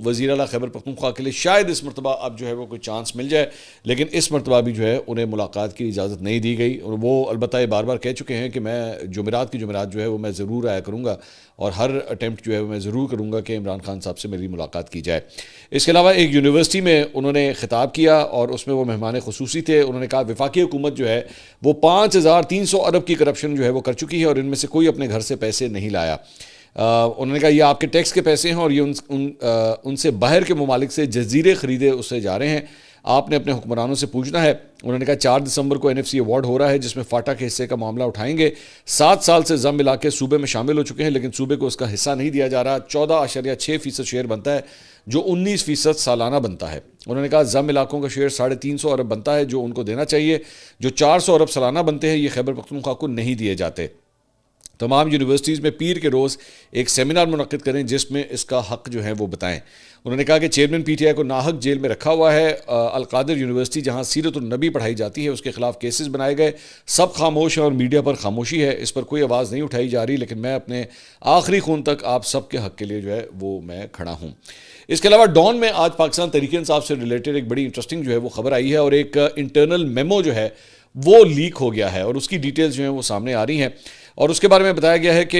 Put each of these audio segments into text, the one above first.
وزیر اعلیٰ خیبر پختونخوا کے لیے شاید اس مرتبہ اب جو ہے وہ کوئی چانس مل جائے، لیکن اس مرتبہ بھی جو ہے انہیں ملاقات کی اجازت نہیں دی گئی، اور وہ البتہ یہ بار بار کہہ چکے ہیں کہ میں جمعرات کی جمعرات جو ہے وہ میں ضرور آیا کروں گا، اور ہر اٹیمپٹ جو ہے وہ میں ضرور کروں گا کہ عمران خان صاحب سے میری ملاقات کی جائے۔ اس کے علاوہ ایک یونیورسٹی میں انہوں نے خطاب کیا اور اس میں وہ مہمان خصوصی تھے۔ انہوں نے کہا وفاقی حکومت جو ہے وہ 5300 ارب کی کرپشن جو ہے وہ کر چکی ہے، اور ان میں سے کوئی اپنے گھر سے پیسے نہیں لایا۔ انہوں نے کہا یہ آپ کے ٹیکس کے پیسے ہیں، اور یہ ان سے باہر کے ممالک سے جزیرے خریدے اس سے جا رہے ہیں، آپ نے اپنے حکمرانوں سے پوچھنا ہے۔ انہوں نے کہا 4 دسمبر کو NFC ایوارڈ ہو رہا ہے جس میں فاٹا کے حصے کا معاملہ اٹھائیں گے، 7 سال سے ضم ملا کے صوبے میں شامل ہو چکے ہیں، لیکن صوبے کو اس کا حصہ نہیں دیا جا رہا۔ 14.6% شیئر بنتا ہے جو 19% سالانہ بنتا ہے۔ انہوں نے کہا ضم علاقوں کا شیئر 350 ارب بنتا ہے جو ان کو دینا چاہیے، جو 400 ارب سالانہ بنتے ہیں یہ خیبر پختونخوا کو نہیں دیے جاتے۔ تمام یونیورسٹیز میں پیر کے روز ایک سیمینار منعقد کریں جس میں اس کا حق جو ہے وہ بتائیں۔ انہوں نے کہا کہ چیئرمین PTI کو ناحق جیل میں رکھا ہوا ہے۔ القادر یونیورسٹی جہاں سیرت النبی پڑھائی جاتی ہے اس کے خلاف کیسز بنائے گئے، سب خاموش ہیں اور میڈیا پر خاموشی ہے، اس پر کوئی آواز نہیں اٹھائی جا رہی، لیکن میں اپنے آخری خون تک آپ سب کے حق کے لیے جو ہے وہ میں کھڑا ہوں۔ اس کے علاوہ ڈان میں آج پاکستان تحریک انصاف سے ریلیٹڈ ایک بڑی انٹرسٹنگ جو ہے وہ خبر آئی ہے، اور ایک انٹرنل میمو جو ہے وہ لیک ہو گیا ہے، اور اس کی ڈیٹیلز جو ہیں وہ سامنے آ رہی ہیں، اور اس کے بارے میں بتایا گیا ہے کہ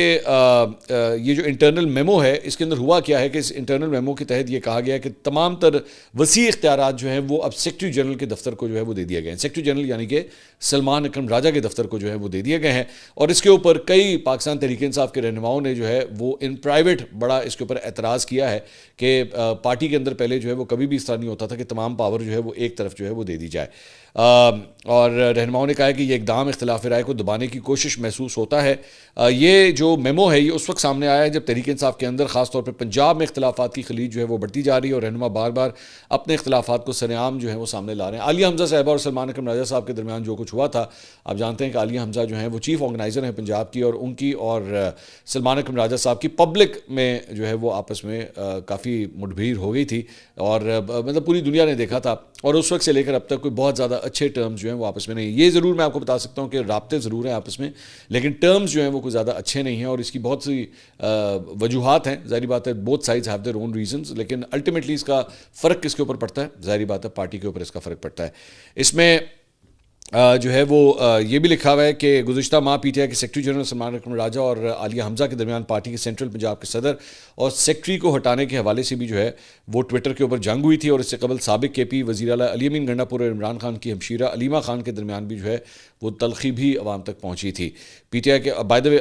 یہ جو انٹرنل میمو ہے اس کے اندر ہوا کیا ہے کہ اس انٹرنل میمو کے تحت یہ کہا گیا ہے کہ تمام تر وسیع اختیارات جو ہیں وہ اب سیکرٹری جنرل کے دفتر کو جو ہے وہ دے دیے گئے ہیں۔ سیکرٹری جنرل یعنی کہ سلمان اکرم راجہ کے دفتر کو جو ہے وہ دے دیے گئے ہیں، اور اس کے اوپر کئی پاکستان تحریک انصاف کے رہنماؤں نے جو ہے وہ ان پرائیویٹ بڑا اس کے اوپر اعتراض کیا ہے کہ پارٹی کے اندر پہلے جو ہے وہ کبھی بھی اس طرح نہیں ہوتا تھا کہ تمام پاور جو ہے وہ ایک طرف جو ہے وہ دے دی جائے، اور رہنماؤں نے کہا ہے کہ یہ اقدام اختلاف رائے کو دبانے کی کوشش محسوس ہوتا ہے۔ یہ جو میمو ہے یہ اس وقت سامنے آیا ہے جب تحریک انصاف کے اندر خاص طور پہ پنجاب میں اختلافات کی خلیج جو ہے وہ بڑھتی جا رہی ہے، اور رہنما بار بار اپنے اختلافات کو سرعام جو ہے وہ سامنے لا رہے ہیں۔ عالیہ حمزہ صاحبہ اور سلمان اکرم راجہ صاحب کے درمیان جو کچھ ہوا تھا، آپ جانتے ہیں کہ عالیہ حمزہ جو ہیں وہ چیف آرگنائزر ہیں پنجاب کی، اور ان کی اور سلمان اکرم راجہ صاحب کی پبلک میں جو ہے وہ آپس میں کافی مٹبھیر ہو گئی تھی، اور مطلب پوری دنیا نے دیکھا تھا، اور اس وقت سے لے کر اب تک کوئی بہت زیادہ اچھے ٹرمز جو ہیں وہ آپس میں نہیں۔ یہ ضرور میں آپ کو بتا سکتا ہوں کہ رابطے ضرور ہیں آپس میں، لیکن ٹرمز جو ہیں وہ کوئی زیادہ اچھے نہیں ہیں، اور اس کی بہت سی وجوہات ہیں، ظاہری بات ہے both sides have their own reasons, لیکن الٹیمیٹلی اس کا فرق کس کے اوپر پڑتا ہے؟ ظاہری بات ہے پارٹی کے اوپر اس کا فرق پڑتا ہے۔ اس میں جو ہے وہ یہ بھی لکھا ہوا ہے کہ گزشتہ ماہ PTI کے سیکرٹری جنرل سلمان اکرم راجہ اور عالیہ حمزہ کے درمیان پارٹی کے سینٹرل پنجاب کے صدر اور سیکرٹری کو ہٹانے کے حوالے سے بھی جو ہے وہ ٹویٹر کے اوپر جنگ ہوئی تھی، اور اس سے قبل سابق KP وزیر اعلیٰ علی امین گنڈا پور اور عمران خان کی ہمشیرہ علیمہ خان کے درمیان بھی جو ہے وہ تلخی بھی عوام تک پہنچی تھی۔ PTI کے بائی دا وے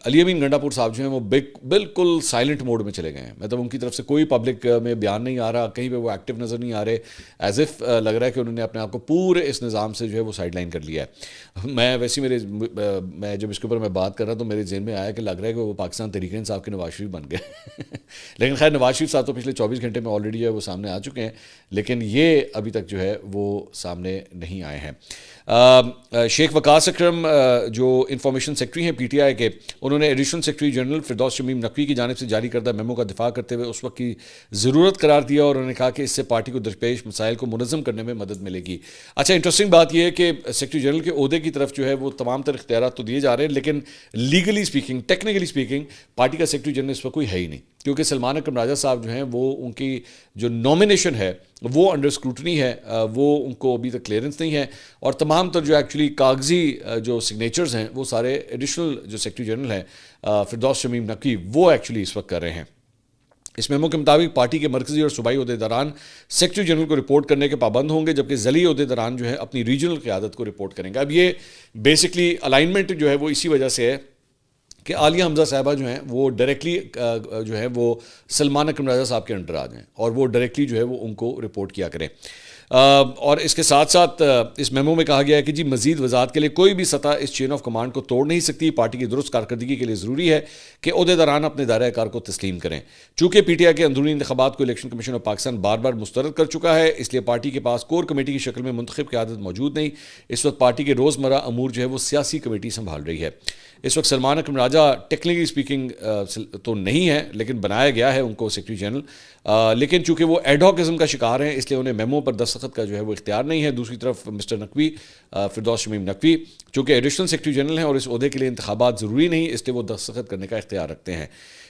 علی امین گنڈا پور صاحب جو ہیں وہ بالکل سائلنٹ موڈ میں چلے گئے ہیں، مطلب ان کی طرف سے کوئی پبلک میں بیان نہیں آ رہا، کہیں پہ وہ ایکٹیو نظر نہیں آ رہے، ایز اف لگ رہا ہے کہ انہوں نے اپنے آپ کو پورے اس نظام سے جو ہے وہ سائڈ لائن کر لیا ہے۔ میں ویسے میں جب اس کے اوپر میں بات کر رہا تو میرے ذہن میں آیا کہ لگ رہا ہے کہ وہ پاکستان تحریک انصاف کے نواز شریف بن گئے لیکن خیر نواز شریف صاحب تو پچھلے 24 گھنٹے میں آلریڈی ہے وہ سامنے آ چکے ہیں، لیکن یہ ابھی تک جو ہے وہ سامنے نہیں آئے ہیں۔ شیخ وقاص اکرم جو انفارمیشن سیکرٹری ہیں PTI کے، انہوں نے additional secretary general Firdous Shamim Naqvi کی جانب سے جاری کردہ میمو کا دفاع کرتے ہوئے اس وقت کی ضرورت قرار دیا، اور انہوں نے کہا کہ اس سے پارٹی کو درپیش مسائل کو منظم کرنے میں مدد ملے گی۔ اچھا انٹرسٹنگ بات یہ ہے کہ سیکرٹری جنرل کے عہدے کی طرف جو ہے وہ تمام تر اختیارات تو دیے جا رہے ہیں، لیکن legally speaking technically speaking party کا سیکرٹری جنرل اس وقت کوئی ہے ہی نہیں، کیونکہ سلمان اکرم راجہ صاحب جو ہیں وہ ان کی جو نومینیشن ہے وہ انڈر اسکروٹنی ہے، وہ ان کو ابھی تک کلیئرنس نہیں ہے، اور تمام تر جو ایکچولی کاغذی جو سگنیچرز ہیں وہ سارے ایڈیشنل جو سیکرٹری جنرل ہیں فردوس شمیم نقوی وہ ایکچولی اس وقت کر رہے ہیں۔ اس میمو کے مطابق پارٹی کے مرکزی اور صوبائی عہدیداران سیکرٹری جنرل کو رپورٹ کرنے کے پابند ہوں گے، جبکہ ضلعی عہدیداران جو ہے اپنی ریجنل قیادت کو رپورٹ کریں گے۔ اب یہ بیسکلی الائنمنٹ جو ہے وہ اسی وجہ سے ہے کہ عالیہ حمزہ صاحبہ جو ہیں وہ ڈائریکٹلی جو ہے وہ سلمان اکرم راجہ صاحب کے انڈر آ جائیں، اور وہ ڈائریکٹلی جو ہے وہ ان کو رپورٹ کیا کریں۔ اور اس کے ساتھ ساتھ اس میمو میں کہا گیا ہے کہ جی مزید وضاحت کے لیے کوئی بھی سطح اس چین آف کمانڈ کو توڑ نہیں سکتی، پارٹی کی درست کارکردگی کے لیے ضروری ہے کہ عہدیداران اپنے دائرہ کار کو تسلیم کریں۔ چونکہ PTI کے اندرونی انتخابات کو الیکشن کمیشن آف پاکستان بار بار مسترد کر چکا ہے، اس لیے پارٹی کے پاس کور کمیٹی کی شکل میں منتخب قیادت موجود نہیں۔ اس وقت پارٹی کے روزمرہ امور جو ہے وہ سیاسی کمیٹی سنبھال رہی ہے۔ اس وقت سلمان اکرم راجہ ٹیکنیکلی اسپیکنگ تو نہیں ہے، لیکن بنایا گیا ہے ان کو سیکرٹری جنرل، لیکن چونکہ وہ ایڈ ہاکزم کا شکار ہیں اس لیے انہیں میمو پر دستخط کا جو ہے وہ اختیار نہیں ہے۔ دوسری طرف مسٹر نقوی فردوس شمیم نقوی چونکہ ایڈیشنل سیکرٹری جنرل ہیں اور اس عہدے کے لیے انتخابات ضروری نہیں، اس لیے وہ دستخط کرنے کا اختیار رکھتے ہیں۔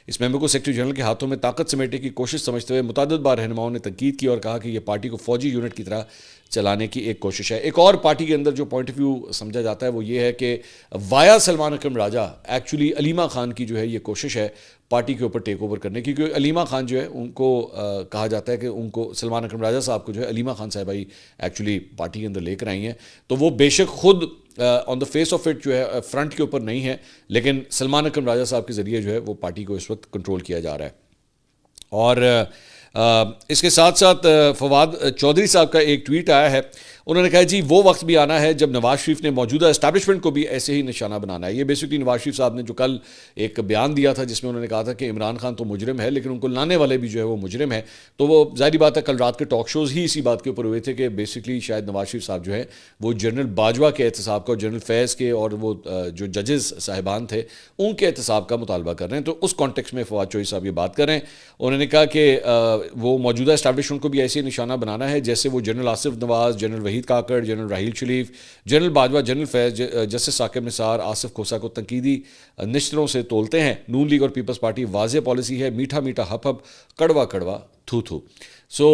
اس میمو کو سیکرٹری جنرل کے ہاتھوں میں طاقت سمیٹنے کی کوشش سمجھتے ہوئے متعدد بار رہنماؤں نے تنقید کی اور کہا کہ یہ پارٹی کو فوجی یونٹ کی طرح چلانے کی ایک کوشش ہے. ایک اور پارٹی کے اندر جو پوائنٹ آف ویو سمجھا جاتا ہے وہ یہ ہے کہ وایا سلمان اکرم راجہ ایکچولی علیمہ خان کی جو ہے یہ کوشش ہے پارٹی کے اوپر ٹیک اوور کرنے کی, کیونکہ علیمہ خان جو ہے ان کو کہا جاتا ہے کہ ان کو سلمان اکرم راجہ صاحب کو جو ہے علیمہ خان صاحبہ ہی ایکچولی پارٹی کے اندر لے کر آئی ہیں. تو وہ بے شک خود آن دا فیس آف اٹ جو ہے فرنٹ کے اوپر نہیں ہے, لیکن سلمان اکرم راجہ صاحب کے ذریعے جو ہے وہ پارٹی کو اس وقت کنٹرول کیا جا رہا ہے. اور اس کے ساتھ ساتھ فواد چودھری صاحب کا ایک ٹویٹ آیا ہے, انہوں نے کہا جی وہ وقت بھی آنا ہے جب نواز شریف نے موجودہ اسٹیبلشمنٹ کو بھی ایسے ہی نشانہ بنانا ہے. یہ بیسکلی نواز شریف صاحب نے جو کل ایک بیان دیا تھا جس میں انہوں نے کہا تھا کہ عمران خان تو مجرم ہے لیکن ان کو لانے والے بھی جو ہے وہ مجرم ہے. تو وہ ظاہری بات ہے کل رات کے ٹاک شوز ہی اسی بات کے اوپر ہوئے تھے کہ بیسکلی شاید نواز شریف صاحب جو ہے وہ جنرل باجوہ کے احتساب کا اور جنرل فیض کے اور وہ جو ججز صاحبان تھے ان کے احتساب کا مطالبہ کر رہے ہیں. تو اس کانٹیکس میں فواد چودھری صاحب یہ بات کر رہے ہیں. انہوں نے کہا کہ وہ موجودہ اسٹیبلشمنٹ کو بھی ایسے نشانہ بنانا ہے جیسے وہ جنرل آصف نواز, general Waheed Kakar, general Raheel Sharif, general Bajwa, general فیض, جسٹس ثاقب نثار, آصف کھوسہ کو تنقیدی نشتروں سے تولتے ہیں. نون لیگ اور پیپلز پارٹی واضح پالیسی ہے, میٹھا میٹھا ہپ ہپ, کڑوا کڑوا تھو تھو. سو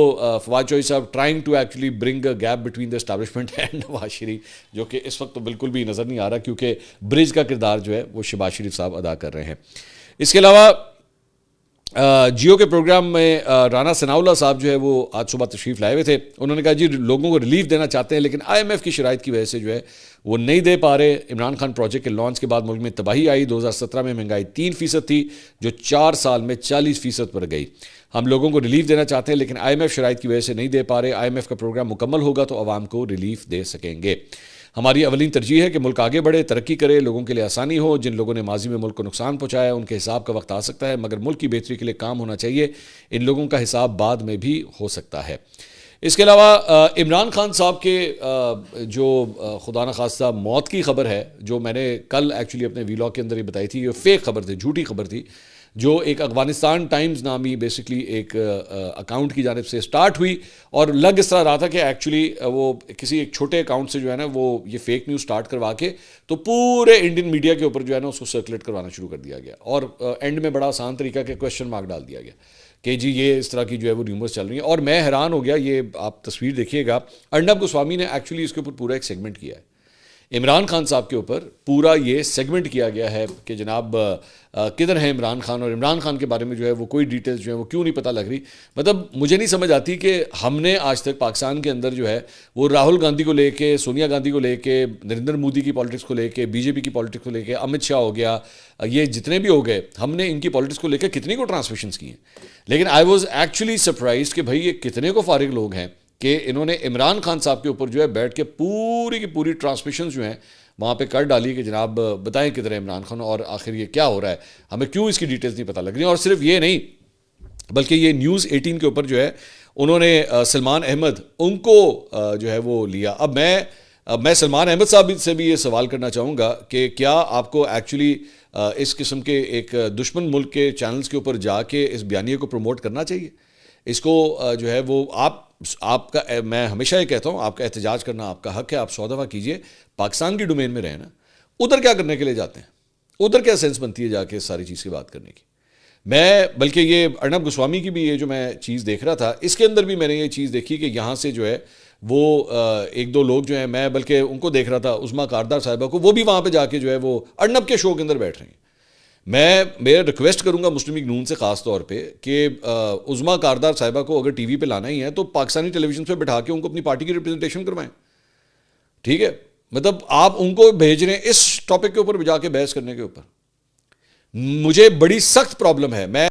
Fawad Chaudhry sahib trying to actually bring a gap between the establishment and Nawaz Sharif, جو کہ اس وقت تو بالکل بھی نظر نہیں آ رہا کیونکہ برج کا کردار جو ہے وہ شہباز شریف صاحب ادا کر رہے ہیں. اس کے علاوہ جیو کے پروگرام میں رانا ثناء اللہ صاحب جو ہے وہ آج صبح تشریف لائے ہوئے تھے. انہوں نے کہا جی لوگوں کو ریلیف دینا چاہتے ہیں لیکن آئی ایم ایف کی شرائط کی وجہ سے جو ہے وہ نہیں دے پا رہے. عمران خان پروجیکٹ کے لانچ کے بعد ملک میں تباہی آئی. 2017 میں مہنگائی 3% تھی جو 4 سال میں 40% پر گئی. ہم لوگوں کو ریلیف دینا چاہتے ہیں لیکن آئی ایم ایف شرائط کی وجہ سے نہیں دے پا رہے. آئی ایم ایف کا پروگرام مکمل ہوگا تو عوام کو ریلیف دے سکیں گے. ہماری اولین ترجیح ہے کہ ملک آگے بڑھے, ترقی کرے, لوگوں کے لیے آسانی ہو. جن لوگوں نے ماضی میں ملک کو نقصان پہنچایا ان کے حساب کا وقت آ سکتا ہے مگر ملک کی بہتری کے لیے کام ہونا چاہیے. ان لوگوں کا حساب بعد میں بھی ہو سکتا ہے. اس کے علاوہ عمران خان صاحب کے جو خدا نخواستہ موت کی خبر ہے جو میں نے کل ایکچولی اپنے ویلاگ کے اندر یہ بتائی تھی, یہ فیک خبر تھی, جھوٹی خبر تھی, جو ایک افغانستان ٹائمز نامی بیسکلی ایک اکاؤنٹ کی جانب سے سٹارٹ ہوئی اور لگ اس طرح رہا تھا کہ ایکچولی وہ کسی ایک چھوٹے اکاؤنٹ سے جو ہے نا وہ یہ فیک نیوز سٹارٹ کروا کے تو پورے انڈین میڈیا کے اوپر جو ہے نا اس کو سرکولیٹ کروانا شروع کر دیا گیا اور اینڈ میں بڑا آسان طریقہ کے کویشچن مارک ڈال دیا گیا کہ جی یہ اس طرح کی جو ہے وہ ریومرز چل رہی ہیں. اور میں حیران ہو گیا, یہ آپ تصویر دیکھیے گا, ارنب گوسوامی نے ایکچولی اس کے اوپر پورا ایک سیگمنٹ کیا ہے. عمران خان صاحب کے اوپر پورا یہ سیگمنٹ کیا گیا ہے کہ جناب کدھر ہے عمران خان اور عمران خان کے بارے میں جو ہے وہ کوئی ڈیٹیلز جو ہے وہ کیوں نہیں پتہ لگ رہی. مطلب مجھے نہیں سمجھ آتی کہ ہم نے آج تک پاکستان کے اندر جو ہے وہ راہل گاندھی کو لے کے, سونیا گاندھی کو لے کے, نریندر مودی کی پالیٹکس کو لے کے, بی جے پی کی پالیٹکس کو لے کے, امت شاہ ہو گیا, یہ جتنے بھی ہو گئے, ہم نے ان کی پالیٹکس کو لے کے کتنی کو ٹرانسمیشنز کی ہیں. لیکن آئی واز ایکچولی سرپرائزڈ کہ بھائی یہ کتنے کو فارغ لوگ ہیں کہ انہوں نے عمران خان صاحب کے اوپر جو ہے بیٹھ کے پوری کی پوری ٹرانسمیشنز جو ہیں وہاں پہ کر ڈالی کہ جناب بتائیں کدھر ہے عمران خان اور آخر یہ کیا ہو رہا ہے, ہمیں کیوں اس کی ڈیٹیلز نہیں پتہ لگ رہی. اور صرف یہ نہیں بلکہ یہ نیوز 18 کے اوپر جو ہے انہوں نے سلمان احمد ان کو جو ہے وہ لیا. اب میں سلمان احمد صاحب سے بھی یہ سوال کرنا چاہوں گا کہ کیا آپ کو ایکچولی اس قسم کے ایک دشمن ملک کے چینلز کے اوپر جا کے اس بیانیے کو پروموٹ کرنا چاہیے؟ اس کو جو ہے وہ آپ کا, میں ہمیشہ یہ کہتا ہوں آپ کا احتجاج کرنا آپ کا حق ہے, آپ 100 دفعہ کیجئے, پاکستان کی ڈومین میں رہے نا. ادھر کیا کرنے کے لیے جاتے ہیں, ادھر کیا سینس بنتی ہے جا کے ساری چیز کی بات کرنے کی. میں بلکہ یہ ارنب گوسوامی کی بھی یہ جو میں چیز دیکھ رہا تھا اس کے اندر بھی میں نے یہ چیز دیکھی کہ یہاں سے جو ہے وہ ایک دو لوگ جو ہیں, میں بلکہ ان کو دیکھ رہا تھا عظمیٰ کاردار صاحبہ کو, وہ بھی وہاں پہ جا کے جو ہے وہ ارنب کے شو کے اندر بیٹھ رہے ہیں. میں ریکویسٹ کروں گا مسلم لیگ نون سے خاص طور پہ کہ عظمیٰ کاردار صاحبہ کو اگر ٹی وی پہ لانا ہی ہے تو پاکستانی ٹیلی ویژن پہ بٹھا کے ان کو اپنی پارٹی کی ریپرزنٹیشن کروائیں. ٹھیک ہے, مطلب آپ ان کو بھیج رہے ہیں اس ٹاپک کے اوپر جا کے بحث کرنے کے اوپر. مجھے بڑی سخت پرابلم ہے. میں